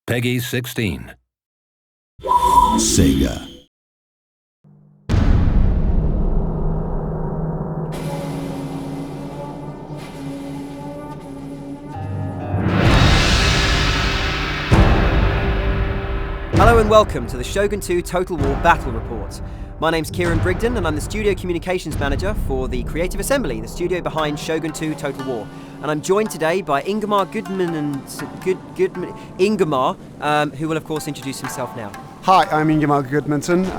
Peggy 16. Sega. Hello and welcome to the Shogun 2 Total War Battle Report. My name's Kieran Brigden and I'm the Studio Communications Manager for the Creative Assembly, the studio behind Shogun 2 Total War. And I'm joined today by Ingemar who will of course introduce himself now. Hi, I'm Ingemar Gudmundsson,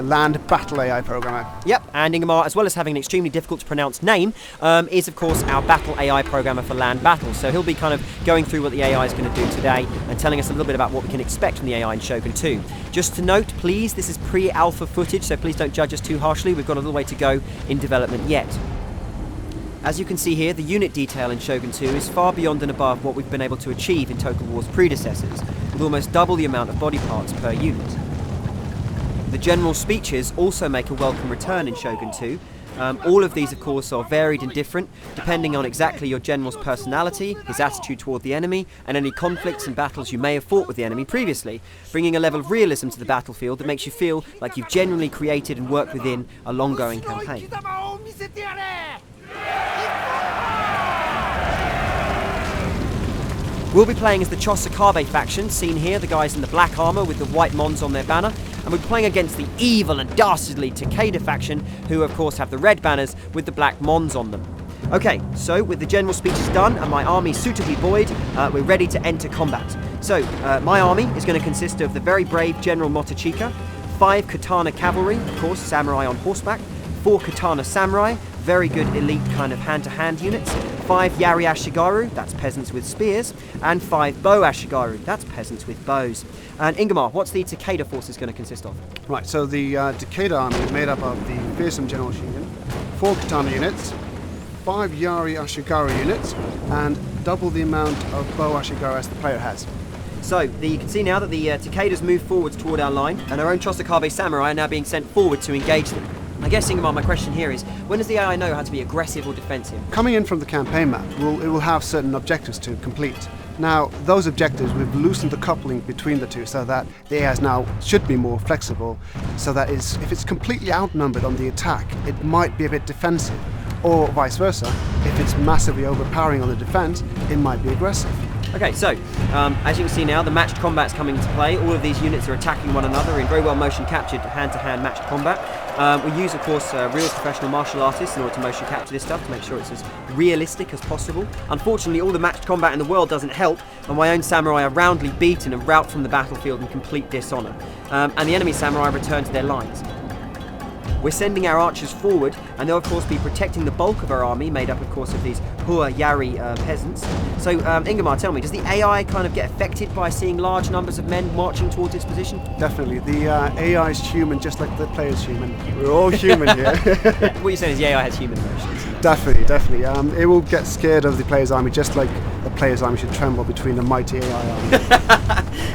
Land Battle AI Programmer. Yep, and Ingemar, as well as having an extremely difficult to pronounce name, is of course our Battle AI Programmer for Land Battle. So he'll be kind of going through what the AI is going to do today and telling us a little bit about what we can expect from the AI in Shogun 2. Just to note, please, this is pre-alpha footage, so please don't judge us too harshly. We've got a little way to go in development yet. As you can see here, the unit detail in Shogun 2 is far beyond and above what we've been able to achieve in Total War's predecessors, with almost double the amount of body parts per unit. The general speeches also make a welcome return in Shogun 2. All of these, of course, are varied and different, depending on exactly your general's personality, his attitude toward the enemy, and any conflicts and battles you may have fought with the enemy previously, bringing a level of realism to the battlefield that makes you feel like you've genuinely created and worked within a long-going campaign. We'll be playing as the Chosokabe faction, seen here, the guys in the black armour with the white mons on their banner, and we're playing against the evil and dastardly Takeda faction, who of course have the red banners with the black mons on them. Okay, so with the general speeches done and my army suitably buoyed, we're ready to enter combat. So, my army is going to consist of the very brave General Motochika, 5 katana cavalry, of course, samurai on horseback, 4 katana samurai, very good elite kind of hand-to-hand units, 5 Yari Ashigaru, that's peasants with spears, and 5 Bow Ashigaru, that's peasants with bows. And Ingemar, what's the Takeda forces going to consist of? Right, so the Takeda army is made up of the fearsome General Shogun, 4 katana units, 5 Yari Ashigaru units, and double the amount of Bow Ashigaru as the player has. So, you can see now that the Takeda's moved forwards toward our line, and our own Chosokabe samurai are now being sent forward to engage them. I guess, Ingemar, my question here is, when does the AI know how to be aggressive or defensive? Coming in from the campaign map, it will have certain objectives to complete. Now, those objectives, we've loosened the coupling between the two so that the AI now should be more flexible, so that if it's completely outnumbered on the attack, it might be a bit defensive, or vice versa. If it's massively overpowering on the defense, it might be aggressive. Okay, so, as you can see now, the matched combat's coming into play. All of these units are attacking one another in very well motion captured hand-to-hand matched combat. We use, of course, real professional martial artists in order to motion capture this stuff to make sure it's as realistic as possible. Unfortunately, all the matched combat in the world doesn't help, and my own samurai are roundly beaten and rout from the battlefield in complete dishonour. And the enemy samurai return to their lines. We're sending our archers forward, and they'll of course be protecting the bulk of our army, made up of course of these Hua Yari peasants. So Ingemar, tell me, does the AI kind of get affected by seeing large numbers of men marching towards its position? Definitely. The AI is human just like the player's human. We're all human here. What you're saying is the AI has human emotions. Definitely. It will get scared of the player's army just like the player's army should tremble between the mighty AI army.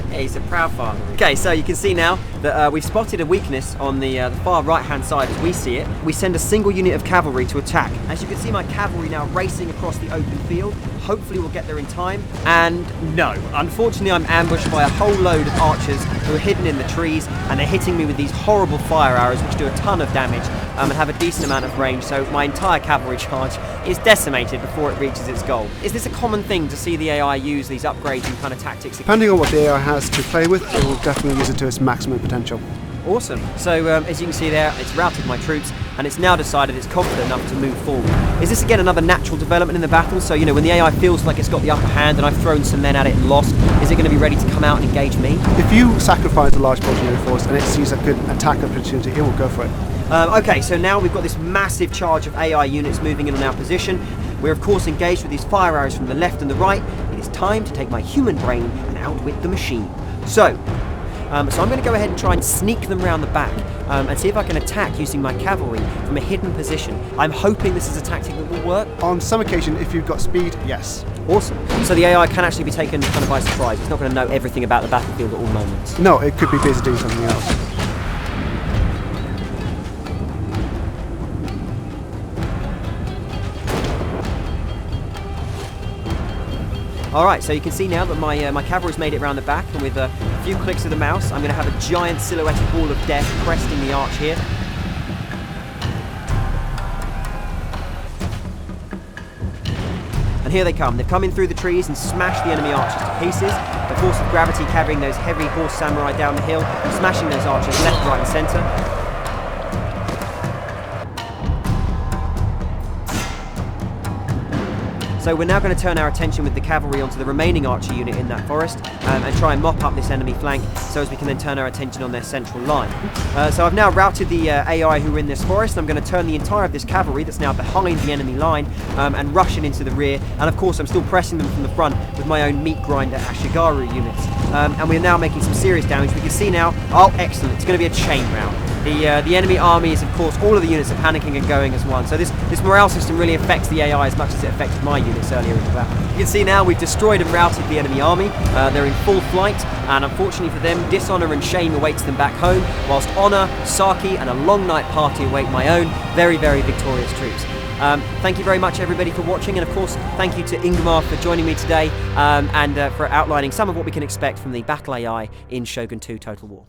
Hey, he's a proud father. Okay, so you can see now that we've spotted a weakness on the far right-hand side as we see it. We send a single unit of cavalry to attack. As you can see, my cavalry now racing across the open field. Hopefully we'll get there in time. And no, unfortunately I'm ambushed by a whole load of archers who are hidden in the trees, and they're hitting me with these horrible fire arrows which do a ton of damage and have a decent amount of range, so my entire cavalry charge is decimated before it reaches its goal. Is this a common thing to see the AI use these upgrades and kind of tactics? Depending on what the AI has to play with, it will definitely use it to its maximum potential. Awesome. So as you can see there, it's routed my troops, and it's now decided it's confident enough to move forward. Is this again another natural development in the battle? So, when the AI feels like it's got the upper hand and I've thrown some men at it and lost, is it going to be ready to come out and engage me? If you sacrifice a large portion of your force and it sees a good attack opportunity, it will go for it. Okay, so now we've got this massive charge of AI units moving in on our position. We're of course engaged with these fire arrows from the left and the right. It is time to take my human brain and outwit the machine. So I'm going to go ahead and try and sneak them round the back and see if I can attack using my cavalry from a hidden position. I'm hoping this is a tactic that will work. On some occasion, if you've got speed, yes. Awesome. So the AI can actually be taken kind of by surprise. It's not going to know everything about the battlefield at all moments. No, it could be busy doing something else. Alright, so you can see now that my cavalry's made it around the back, and with a few clicks of the mouse, I'm going to have a giant silhouetted wall of death cresting the arch here. And here they come. They've come in through the trees and smashed the enemy archers to pieces. The force of gravity carrying those heavy horse samurai down the hill, smashing those archers left, right and centre. So we're now going to turn our attention with the cavalry onto the remaining archer unit in that forest and try and mop up this enemy flank so as we can then turn our attention on their central line. So I've now routed the AI who are in this forest. I'm going to turn the entire of this cavalry that's now behind the enemy line and rush it into the rear. And of course I'm still pressing them from the front with my own meat grinder Ashigaru units. And we're now making some serious damage. We can see now, oh excellent, it's going to be a chain round. The enemy army is, of course, all of the units are panicking and going as one. So this morale system really affects the AI as much as it affected my units earlier in the battle. You can see now we've destroyed and routed the enemy army. They're in full flight, and unfortunately for them, dishonour and shame awaits them back home, whilst honour, sake, and a long night party await my own very, very victorious troops. Thank you very much, everybody, for watching, and of course, thank you to Ingmar for joining me today and for outlining some of what we can expect from the battle AI in Shogun 2 Total War.